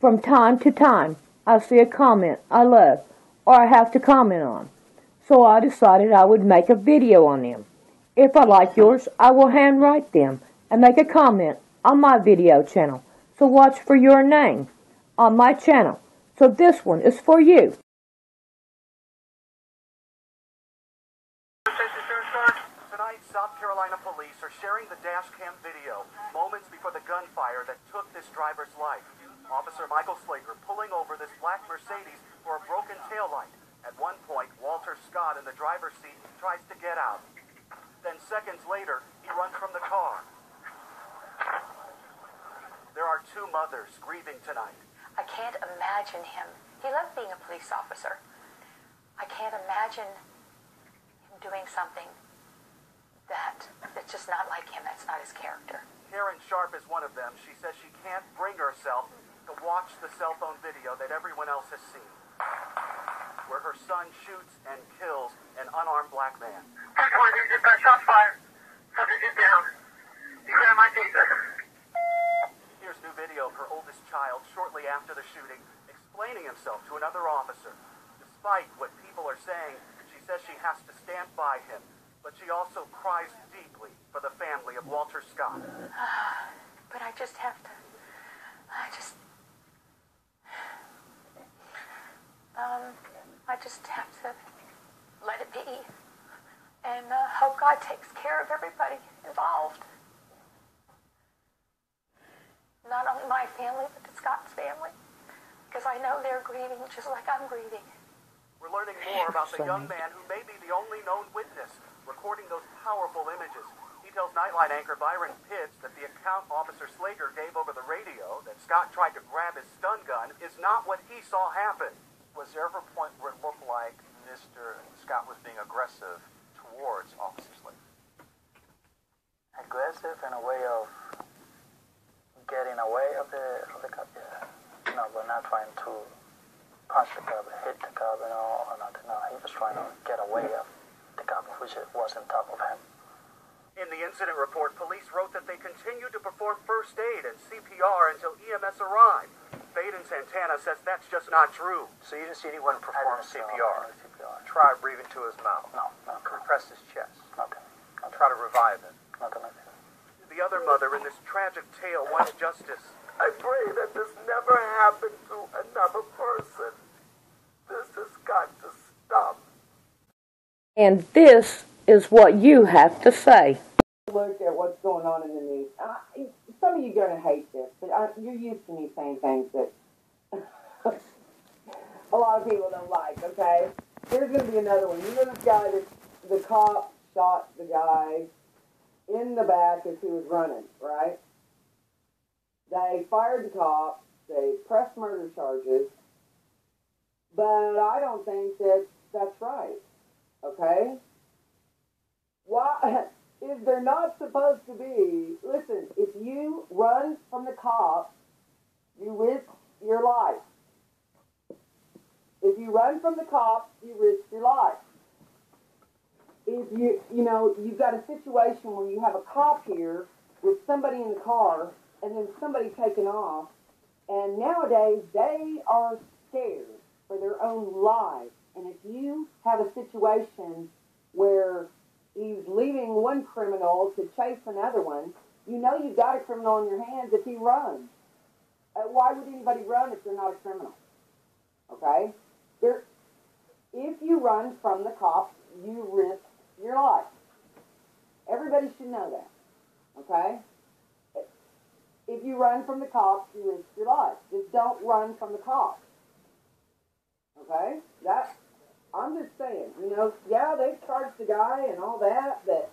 From time to time, I see a comment I love or I have to comment on. So I decided I would make a video on them. If I like yours, I will handwrite them and make a comment on my video channel. So watch for your name on my channel. So this one is for you. Tonight, South Carolina police are sharing the dash cam video moments before the gunfire that took this driver's life. Officer Michael Slager pulling over this black Mercedes for a broken taillight. At one point, Walter Scott in the driver's seat tries to get out. Then seconds later, he runs from the car. There are two mothers grieving tonight. I can't imagine him. He loved being a police officer. I can't imagine him doing something that's just not like him. That's not his character. Karen Sharp is one of them. She says she can't bring herself to watch the cell phone video that everyone else has seen, where her son shoots and kills an unarmed black man. Just got shots fired. Subject is down. You grab my taser. Here's new video of her oldest child shortly after the shooting, explaining himself to another officer. Despite what people are saying, she says she has to stand by him, but she also cries deeply for the family of Walter Scott. But I just have to, I just have to let it be and hope God takes care of everybody involved. Not only my family, but the Scott's family, because I know they're grieving just like I'm grieving. We're learning more about the young man who may be the only known witness, recording those powerful images. He tells Nightline anchor Byron Pitts that the account Officer Slager gave over the radio, that Scott tried to grab his stun gun, is not what he saw happen. Was there ever a point where it looked like Mr. Scott was being aggressive towards Officer Slager? Aggressive in a way of getting away of the cop, yeah. No, but not trying to punch the cop, hit the cop, or nothing. No, he was trying to get away of the cop, which was on top of him. In the incident report, police wrote that they continued to perform first aid and CPR until EMS arrived. Baden Santana says that's just not true. So you didn't see anyone perform CPR? CPR. Try breathing to his mouth? No. Compress his chest? Okay. Try to revive him? Nothing like that. The other mother in this tragic tale wants justice. I pray that this never happened to another person. This has got to stop. And this is what you have to say. Look at what's going on in the news. Some of you are going to hate this, but you're used to me saying things that a lot of people don't like, okay? Here's going to be another one. You know this guy that the cop shot the guy in the back as he was running, right? They fired the cop. They pressed murder charges. But I don't think that that's right, okay? Why is there not supposed to be, listen, if you run from the cops, you risk your life. If you run from the cops, you risk your life. If you've got a situation where you have a cop here with somebody in the car and then somebody taking off, and nowadays they are scared for their own lives. And if you have a situation where he's leaving one criminal to chase another one, you know you've got a criminal in your hands if he runs. Why would anybody run if they're not a criminal? Okay? If you run from the cops, you risk your life. Everybody should know that. Okay? If you run from the cops, you risk your life. Just don't run from the cops. Okay? I'm just saying, yeah, they've charged the guy and all that, but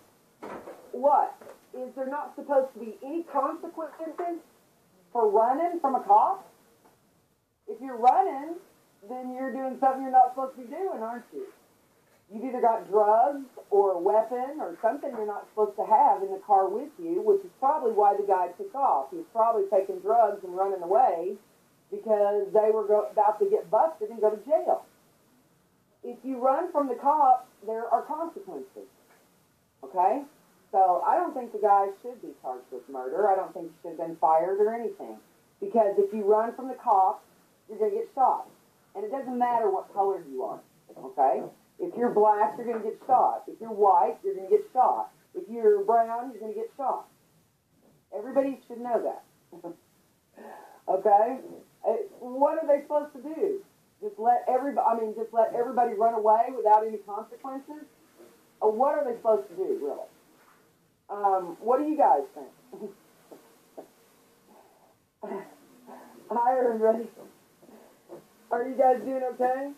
what? Is there not supposed to be any consequences for running from a cop? If you're running, then you're doing something you're not supposed to be doing, aren't you? You've either got drugs or a weapon or something you're not supposed to have in the car with you, which is probably why the guy took off. He was probably taking drugs and running away because they were about to get busted and go to jail. If you run from the cops, there are consequences. Okay? So I don't think the guy should be charged with murder. I don't think he should have been fired or anything. Because if you run from the cops, you're going to get shot. And it doesn't matter what color you are, okay? If you're black, you're going to get shot. If you're white, you're going to get shot. If you're brown, you're going to get shot. Everybody should know that. Okay? What are they supposed to do? Just let everybody run away without any consequences? What are they supposed to do, really? What do you guys think? Hi, everybody. Are you guys doing okay?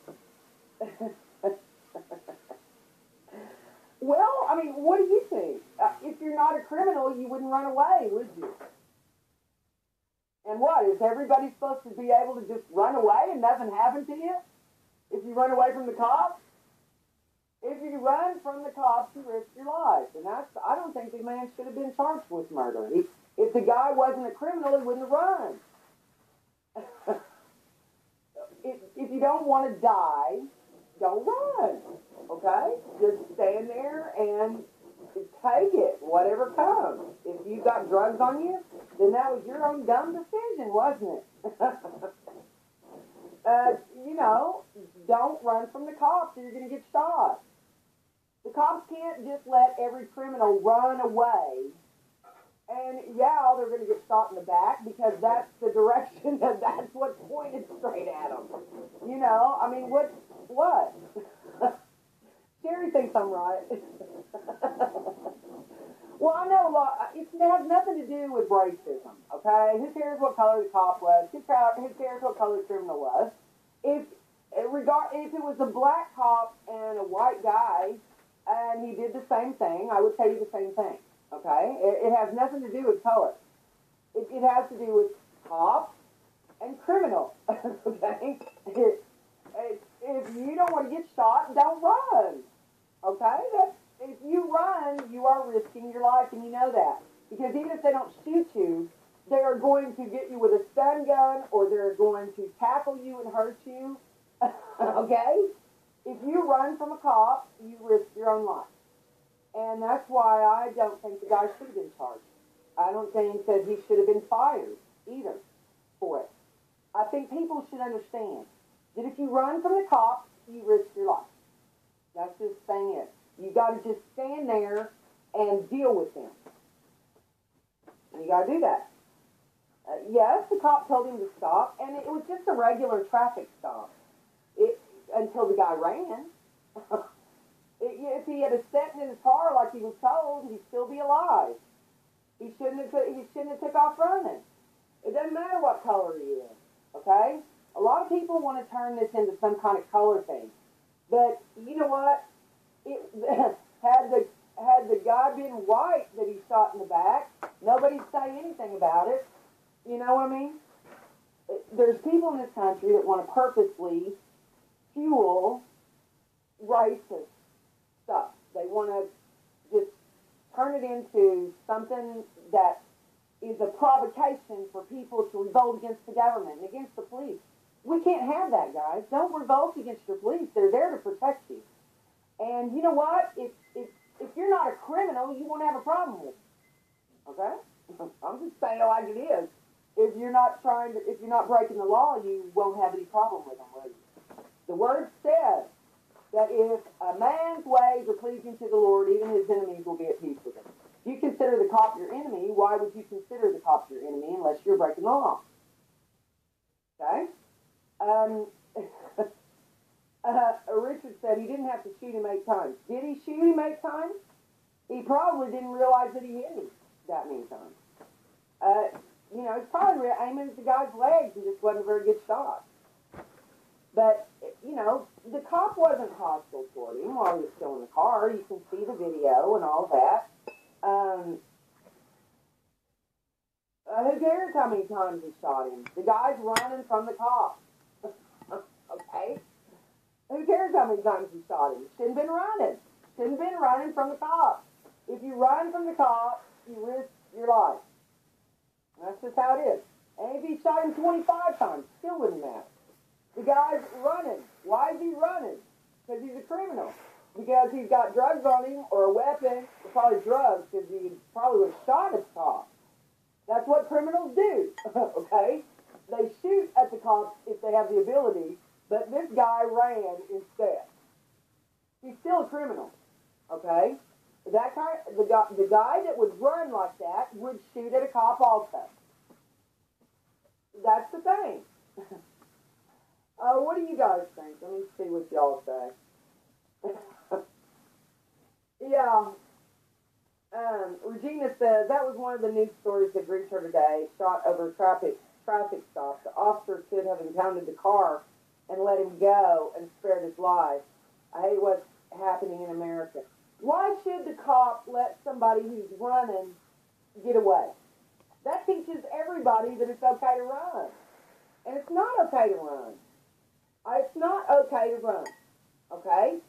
Well, I mean, what do you think? If you're not a criminal, you wouldn't run away, would you? And what, is everybody supposed to be able to just run away and nothing happen to you? If you run away from the cops? If you run from the cops, you risk your life. And I don't think the man should have been charged with murder. If the guy wasn't a criminal, he wouldn't have run. If you don't want to die, don't run, okay? Just stand there and take it, whatever comes. If you got drugs on you, then that was your own dumb decision, wasn't it? Don't run from the cops or you're going to get shot. The cops can't just let every criminal run away. And, yeah, they're going to get shot in the back because that's the direction, that's what's pointed straight at them. I mean, what? Sherry thinks I'm right. Well, I know a lot. It has nothing to do with racism, okay? Who cares what color the cop was? Who cares what color the criminal was? If it was a black cop and a white guy and he did the same thing, I would tell you the same thing. Okay? It has nothing to do with color. It has to do with cop and criminal. Okay? If you don't want to get shot, don't run. Okay? If you run, you are risking your life, and you know that. Because even if they don't shoot you, they are going to get you with a stun gun, or they're going to tackle you and hurt you. Okay? If you run from a cop, you risk your own life. And that's why I don't think the guy should have been charged. I don't think that he should have been fired either for it. I think people should understand that if you run from the cops, you risk your life. That's just the thing is. You got to just stand there and deal with them. And you got to do that. Yes, the cop told him to stop, and it was just a regular traffic stop until the guy ran. If he had sat in his car like he was told, he'd still be alive. He shouldn't have took off running. It doesn't matter what color he is, okay? A lot of people want to turn this into some kind of color thing. But you know what? Had the guy been white that he shot in the back, nobody'd say anything about it. You know what I mean? There's people in this country that want to purposely fuel racist stuff. They want to just turn it into something that is a provocation for people to revolt against the government and against the police. We can't have that, guys. Don't revolt against your police. They're there to protect you. And you know what? If you're not a criminal, you won't have a problem with it. Okay? I'm just saying it like it is. If you're not breaking the law, you won't have any problem with them, will you? The word says that if a man's ways are pleasing to the Lord, even his enemies will be at peace with him. If you consider the cop your enemy, why would you consider the cop your enemy unless you're breaking the law? Okay? Richard said he didn't have to shoot him 8 times. Did he shoot him 8 times? He probably didn't realize that he hit him that many times. He's probably aiming at the guy's legs and just wasn't a very good shot. But, the cop wasn't hostile toward him while he was still in the car. You can see the video and all of that. Who cares how many times he shot him? The guy's running from the cop. Okay? Who cares how many times he shot him? Shouldn't have been running. Shouldn't have been running from the cop. If you run from the cop, you risk your life. That's just how it is. And if he shot him 25 times, still wouldn't matter. The guy's running. Why is he running? Because he's a criminal. Because he's got drugs on him or a weapon. Probably drugs, because he probably would have shot his cop. That's what criminals do, okay? They shoot at the cops if they have the ability, but this guy ran instead. He's still a criminal, okay? The guy that would run like that would shoot at a cop also. That's the thing. What do you guys think? Let me see what y'all say. Yeah. Regina says, that was one of the news stories that grieved her today. Shot over traffic stop. The officer could have impounded the car and let him go and spared his life. I hate what's happening in America. Why should the cop let somebody who's running get away? That teaches everybody that it's okay to run. And it's not okay to run. It's not okay to run. Okay?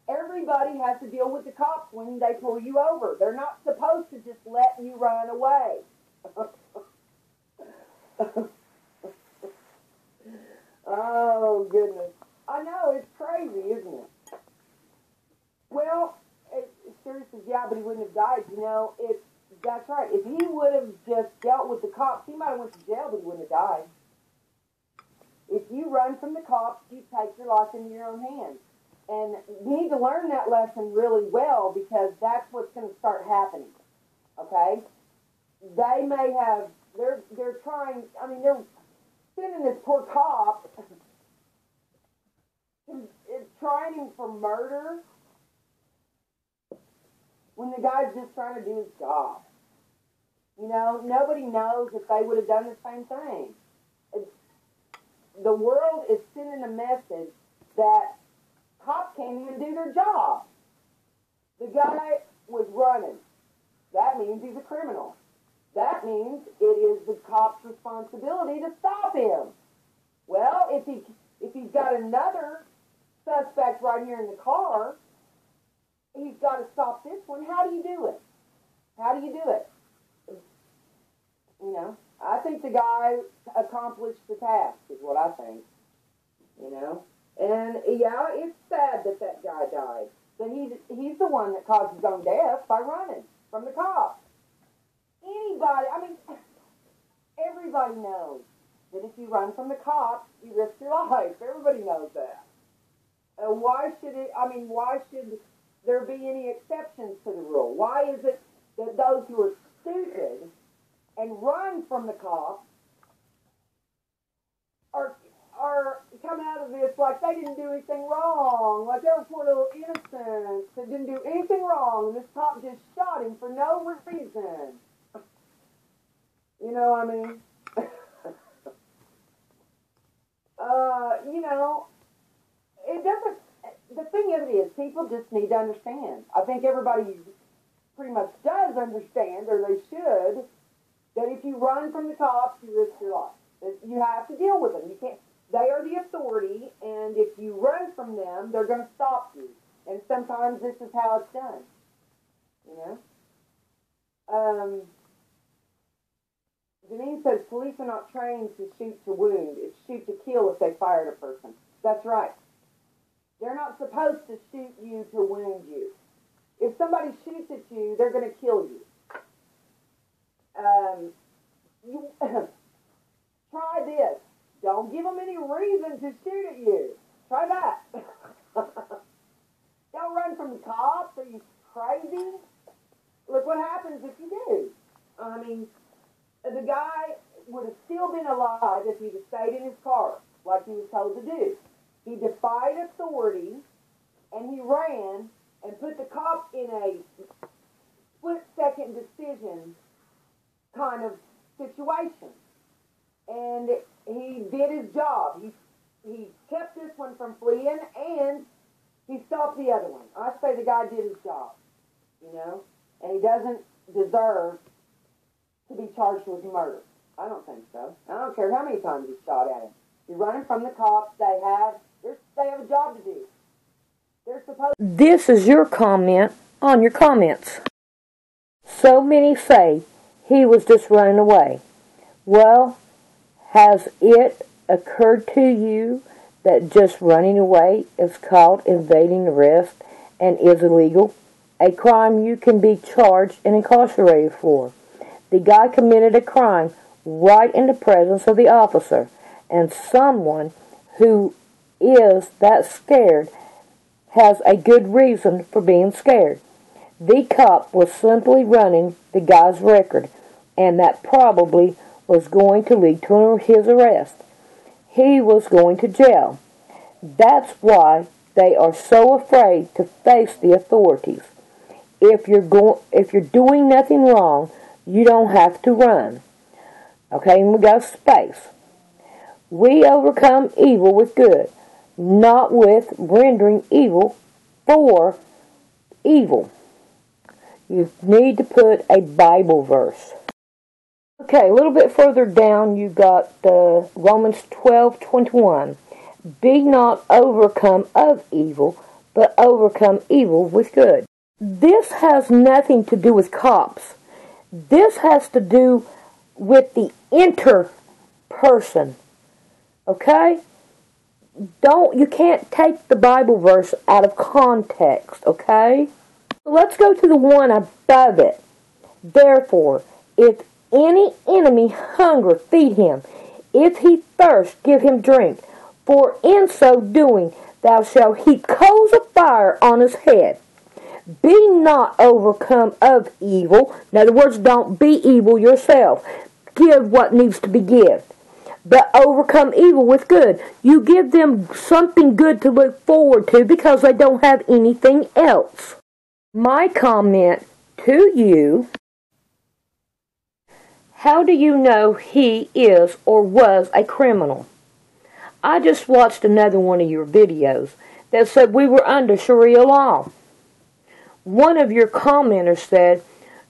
Everybody has to deal with the cops when they pull you over. They're not supposed to just let you run away. Oh, goodness. I know, it's crazy, isn't it? Well, Siri says, yeah, but he wouldn't have died. You know, that's right. If he would have just dealt with the cops, he might have went to jail, but he wouldn't have died. If you run from the cops, you take your life into your own hands. And you need to learn that lesson really well, because that's what's going to start happening. Okay? They may have, they're trying, I mean, they're sending this poor cop, trying him for murder, when the guy's just trying to do his job. You know, nobody knows if they would have done the same thing. The world is sending a message that cops can't even do their job. The guy was running. That means he's a criminal. That means it is the cop's responsibility to stop him. Well, if he's got another suspect right here in the car, he's got to stop this one. How do you do it? How do you do it? You know, I think the guy accomplished the task, is what I think. You know? And, yeah, it's sad that that guy died. But he's the one that caused his own death by running from the cops. Anybody, I mean, everybody knows that if you run from the cops, you risk your life. Everybody knows that. Why should there be any exceptions to the rule? Why is it that those who are stupid and run from the cops are coming out of this like they didn't do anything wrong, like they were poor little innocents that didn't do anything wrong, and this cop just shot him for no reason? You know what I mean? You know, it doesn't, the thing of it is, people just need to understand. I think everybody pretty much does understand, or they should, that if you run from the cops, you risk your life. You have to deal with them. You can't. They are the authority, and if you run from them, they're going to stop you. And sometimes this is how it's done. You know? Janine says police are not trained to shoot to wound. It's shoot to kill if they fire at a person. That's right. They're not supposed to shoot you to wound you. If somebody shoots at you, they're going to kill you. Try this. Don't give them any reason to shoot at you. Try that. Don't run from the cops. Are you crazy? Look what happens if you do. I mean, the guy would have still been alive if he'd have stayed in his car, like he was told to do. He defied authority, and he ran and put the cop in a split-second decision kind of situation. And he did his job. He kept this one from fleeing, and he stopped the other one. I say the guy did his job, you know, and he doesn't deserve to be charged with murder. I don't think so. I don't care how many times he shot at him. You're running from the cops. They have a job to do. They're supposed. This is your comment on your comments. So many say he was just running away. Well, has it occurred to you that just running away is called evading arrest and is illegal? A crime you can be charged and incarcerated for. The guy committed a crime right in the presence of the officer, and someone who is that scared has a good reason for being scared. The cop was simply running the guy's record, and that probably was going to lead to his arrest. He was going to jail. That's why they are so afraid to face the authorities. If you're doing nothing wrong, you don't have to run. Okay, and we got space. We overcome evil with good, not with rendering evil for evil. You need to put a Bible verse. Okay, a little bit further down you got Romans 12:21. Be not overcome of evil, but overcome evil with good. This has nothing to do with cops. This has to do with the inner person. Okay? You can't take the Bible verse out of context, okay? Let's go to the one above it. Therefore, if any enemy hunger, feed him. If he thirst, give him drink. For in so doing, thou shalt heap coals of fire on his head. Be not overcome of evil. In other words, don't be evil yourself. Give what needs to be given. But overcome evil with good. You give them something good to look forward to because they don't have anything else. My comment to you: how do you know he is or was a criminal? I just watched another one of your videos that said we were under Sharia law. One of your commenters said,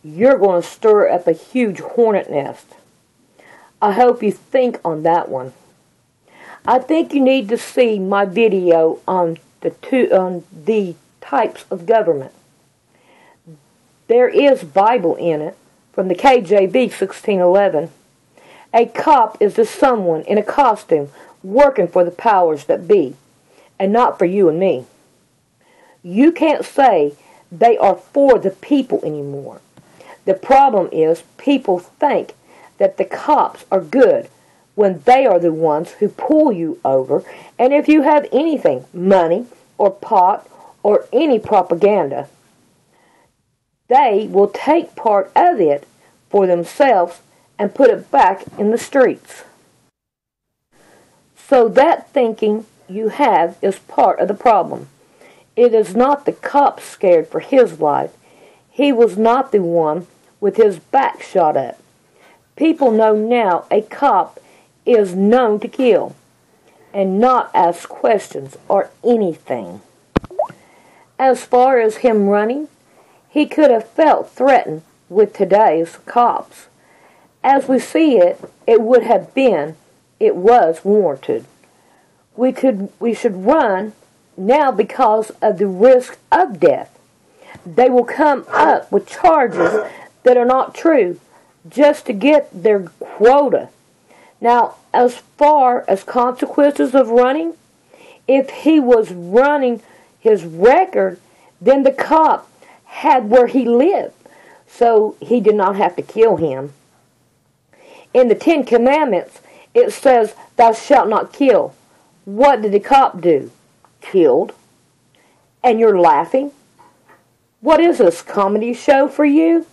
you're going to stir up a huge hornet nest. I hope you think on that one. I think you need to see my video on the types of government. There is Bible in it, from the KJV 1611. A cop is just someone in a costume working for the powers that be, and not for you and me. You can't say they are for the people anymore. The problem is people think that the cops are good when they are the ones who pull you over, and if you have anything, money or pot or any propaganda, they will take part of it for themselves and put it back in the streets. So that thinking you have is part of the problem. It is not the cop scared for his life. He was not the one with his back shot up. People know now a cop is known to kill and not ask questions or anything. As far as him running, he could have felt threatened with today's cops. As we see it, it was warranted. We should run now because of the risk of death. They will come up with charges that are not true just to get their quota. Now, as far as consequences of running, if he was running his record, then the cop had where he lived, so he did not have to kill him. In the 10 Commandments, it says, thou shalt not kill. What did the cop do? Killed. And you're laughing? What is this, comedy show for you?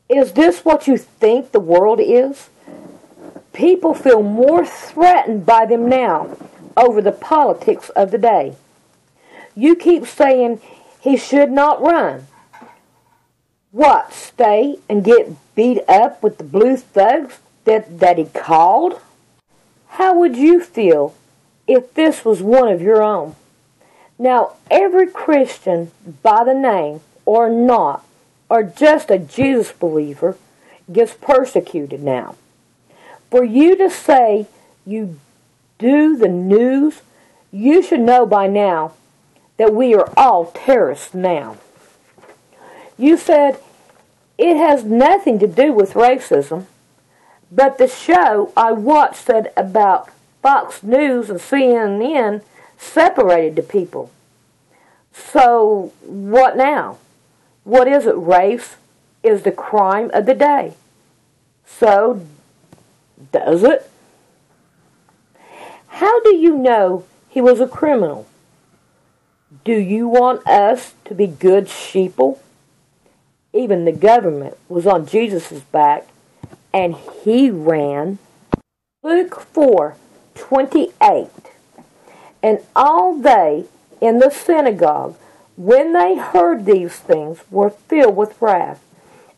Is this what you think the world is? People feel more threatened by them now over the politics of the day. You keep saying he should not run. What, stay and get beat up with the blue thugs that he called? How would you feel if this was one of your own? Now, every Christian by the name or not, or just a Jesus believer, gets persecuted now. For you to say you do the news, you should know by now that we are all terrorists now. You said it has nothing to do with racism, but the show I watched said about Fox News and CNN separated the people. So, what now? What is it? Race is the crime of the day. So, does it? How do you know he was a criminal? Do you want us to be good sheeple? Even the government was on Jesus' back, and he ran. Luke 4:28. And all they in the synagogue, when they heard these things, were filled with wrath,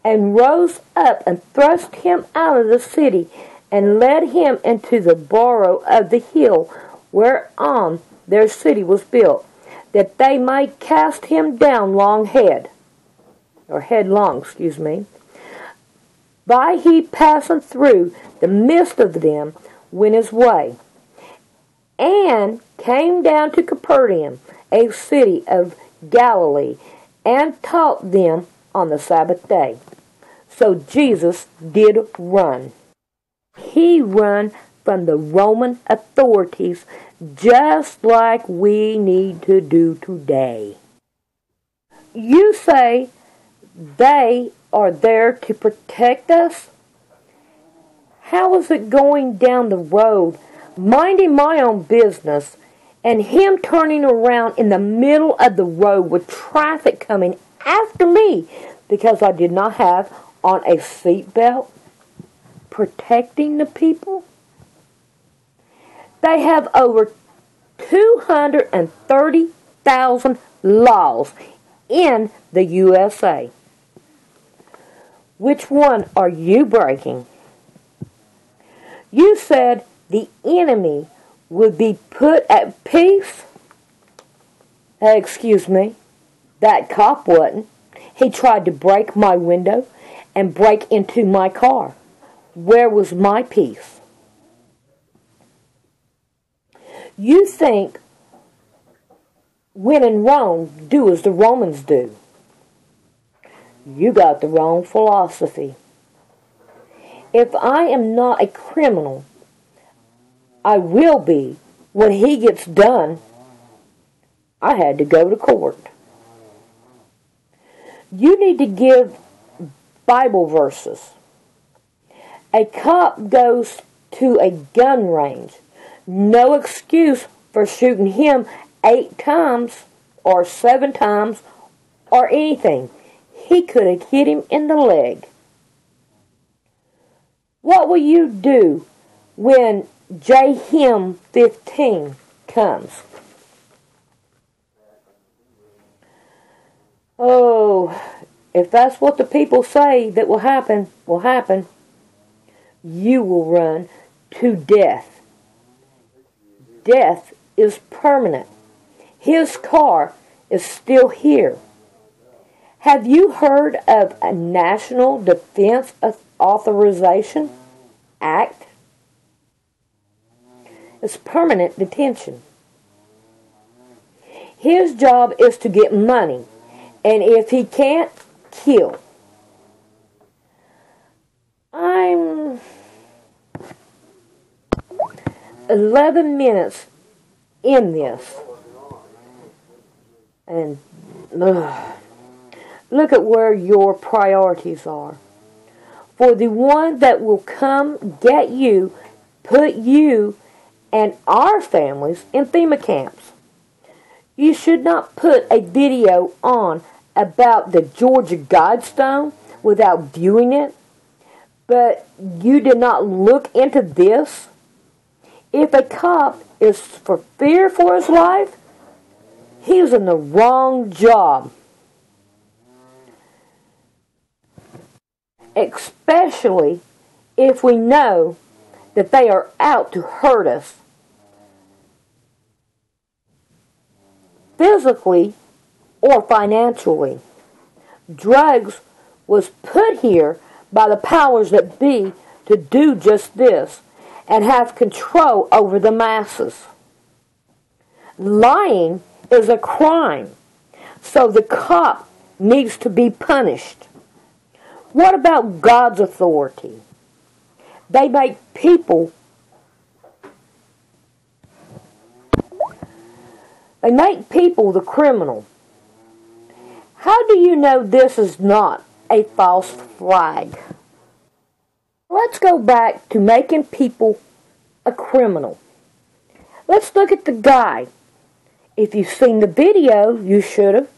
and rose up and thrust him out of the city, and led him into the borough of the hill whereon their city was built, that they might cast him down headlong. By he passing through the midst of them went his way, and came down to Capernaum, a city of Galilee, and taught them on the Sabbath day. So Jesus did run. He run from the Roman authorities, just like we need to do today. You say they are there to protect us? How is it going down the road, minding my own business, and him turning around in the middle of the road with traffic coming after me because I did not have on a seatbelt, protecting the people? They have over 230,000 laws in the USA. Which one are you breaking? You said the enemy would be put at peace. Excuse me, that cop wasn't. He tried to break my window and break into my car. Where was my peace? You think when in Rome, do as the Romans do. You got the wrong philosophy. If I am not a criminal, I will be when he gets done. I had to go to court. You need to give Bible verses. A cop goes to a gun range. No excuse for shooting him 8 times or 7 times or anything. He could have hit him in the leg. What will you do when J-Him 15 comes? Oh, if that's what the people say that will happen, you will run to death. Death is permanent. His car is still here. Have you heard of a National Defense Authorization Act? It's permanent detention. His job is to get money, and if he can't, kill. I'm 11 minutes in this, and look at where your priorities are. For the one that will come get you, put you and our families in FEMA camps. You should not put a video on about the Georgia Guidestone without viewing it. But you did not look into this. If a cop is for fear for his life, he's in the wrong job. Especially if we know that they are out to hurt us physically or financially. Drugs was put here by the powers that be to do just this and have control over the masses. Lying is a crime, so the cop needs to be punished. What about God's authority? They make people the criminal. How do you know this is not a false flag? let's go back to making people a criminal. Let's look at the guy. If you've seen the video, you should have.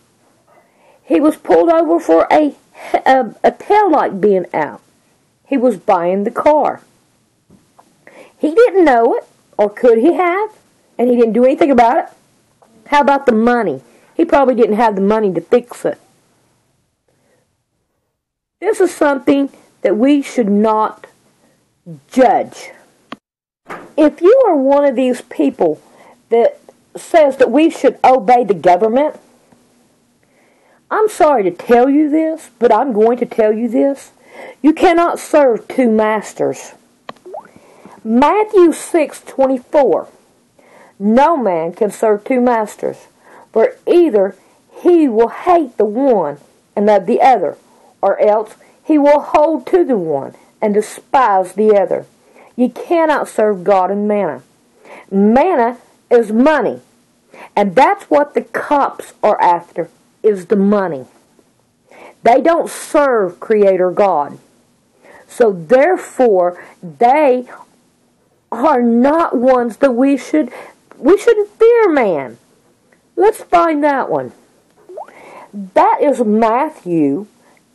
He was pulled over for a taillight being out. He was buying the car. He didn't know it, or could he have? And he didn't do anything about it. How about the money? He probably didn't have the money to fix it. This is something that we should not judge. If you are one of these people that says that we should obey the government, I'm sorry to tell you this, but I'm going to tell you this. You cannot serve two masters. Matthew 6:24. No man can serve two masters, for either he will hate the one and love the other, or else he will hold to the one and despise the other. You cannot serve God and manna. Manna is money, and that's what the cops are after, is the money. They don't serve Creator God. So therefore, they are not ones that we shouldn't fear man. Let's find that one. That is Matthew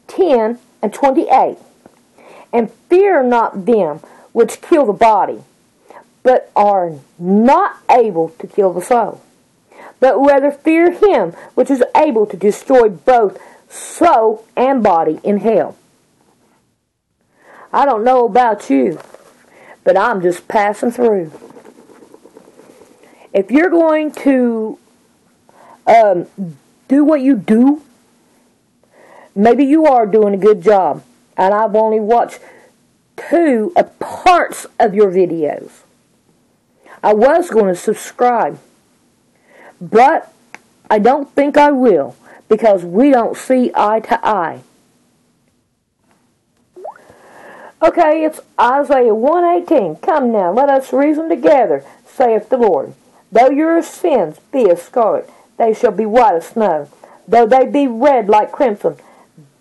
10:28. And fear not them which kill the body, but are not able to kill the soul. But rather fear him which is able to destroy both soul and body in hell. I don't know about you, but I'm just passing through. If you're going to do what you do, maybe you are doing a good job, and I've only watched 2 parts of your videos. I was going to subscribe, but I don't think I will, because we don't see eye to eye. Okay, it's Isaiah 1:18. Come now, let us reason together, saith the Lord. Though your sins be as scarlet, they shall be white as snow. Though they be red like crimson,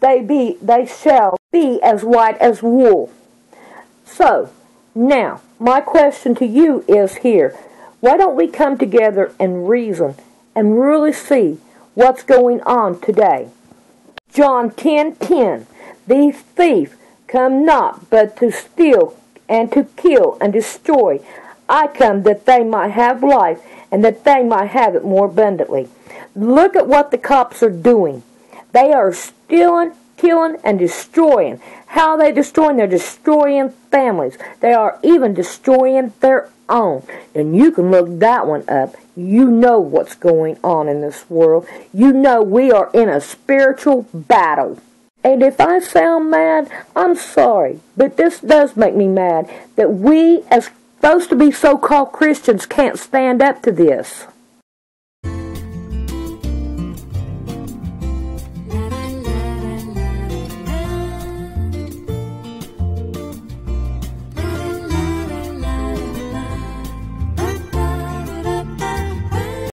they shall be as white as wool. So, now, my question to you is here. Why don't we come together and reason and really see what's going on today? John 10:10. The thief come not but to steal and to kill and destroy. I come that they might have life and that they might have it more abundantly. Look at what the cops are doing. They are stealing, killing, and destroying. How are they destroying? They're destroying families. They are even destroying their own. And you can look that one up. You know what's going on in this world. You know we are in a spiritual battle. And if I sound mad, I'm sorry. But this does make me mad that we, as supposed to be so-called Christians, can't stand up to this.